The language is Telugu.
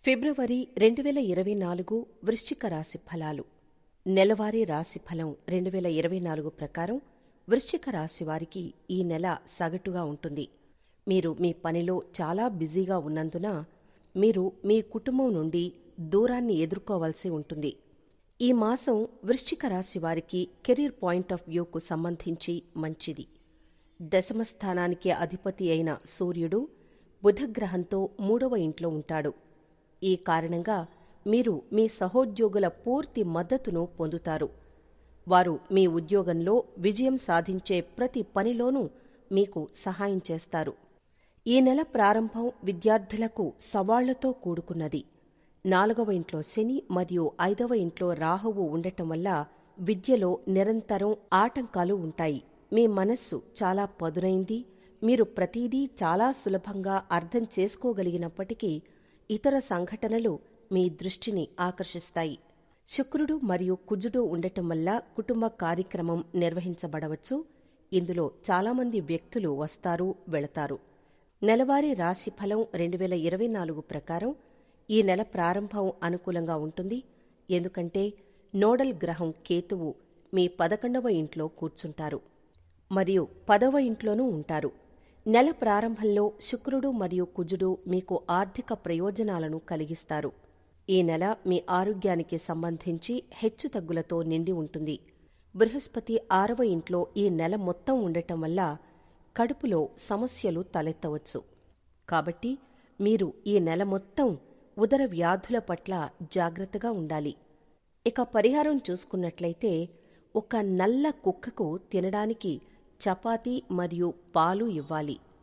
ఫిబ్రవరి 2024 వృశ్చిక రాశి ఫలాలు. నెలవారీ రాశి ఫలం 2024 ప్రకారం వృశ్చిక రాశి వారికి ఈ నెల సగటుగా ఉంటుంది. మీరు మీ పనిలో చాలా బిజీగా ఉన్నందున మీరు మీ కుటుంబం నుండి దూరాన్ని ఎదుర్కోవలసి ఉంటుంది. ఈ మాసం వృశ్చిక రాశి వారికి కెరీర్ పాయింట్ ఆఫ్ వ్యూకు సంబంధించి మంచిది. దశమస్థానానికి అధిపతి అయిన సూర్యుడు బుధగ్రహంతో 3వ ఇంట్లో ఉంటాడు. ఈ కారణంగా మీరు మీ సహోద్యోగుల పూర్తి మద్దతును పొందుతారు. వారు మీ ఉద్యోగంలో విజయం సాధించే ప్రతి పనిలోనూ మీకు సహాయం చేస్తారు. ఈ నెల ప్రారంభం విద్యార్థులకు సవాళ్లతో కూడుకున్నది. 4వ ఇంట్లో శని మరియు 5వ ఇంట్లో రాహువు ఉండటం వల్ల విద్యలో నిరంతరం ఆటంకాలు ఉంటాయి. మీ మనస్సు చాలా పదునైంది. మీరు ప్రతిదీ చాలా సులభంగా అర్థం చేసుకోగలిగినప్పటికీ ఇతర సంఘటనలు మీ దృష్టిని ఆకర్షిస్తాయి. శుక్రుడు మరియు కుజుడు ఉండటం వల్ల కుటుంబ కార్యక్రమం నిర్వహించబడవచ్చు. ఇందులో చాలామంది వ్యక్తులు వస్తారు, వెళతారు. నెలవారీ రాశి ఫలం 2024 ప్రకారం ఈ నెల ప్రారంభం అనుకూలంగా ఉంటుంది. ఎందుకంటే నోడల్ గ్రహం కేతువు మీ 11వ ఇంట్లో కూర్చుంటారు మరియు 10వ ఇంట్లోనూ ఉంటారు. నెల ప్రారంభంలో శుక్రుడు మరియు కుజుడు మీకు ఆర్థిక ప్రయోజనాలను కలిగిస్తారు. ఈ నెల మీ ఆరోగ్యానికి సంబంధించి హెచ్చుతగ్గులతో నిండి ఉంటుంది. బృహస్పతి 6వ ఇంట్లో ఈ నెల మొత్తం ఉండటం వల్ల కడుపులో సమస్యలు తలెత్తవచ్చు. కాబట్టి మీరు ఈ నెల మొత్తం ఉదర వ్యాధుల పట్ల జాగ్రత్తగా ఉండాలి. ఇక పరిహారం చూసుకున్నట్లయితే ఒక నల్ల కుక్కకు తినడానికి చపాతీ మరియు పాలు ఇవ్వాలి.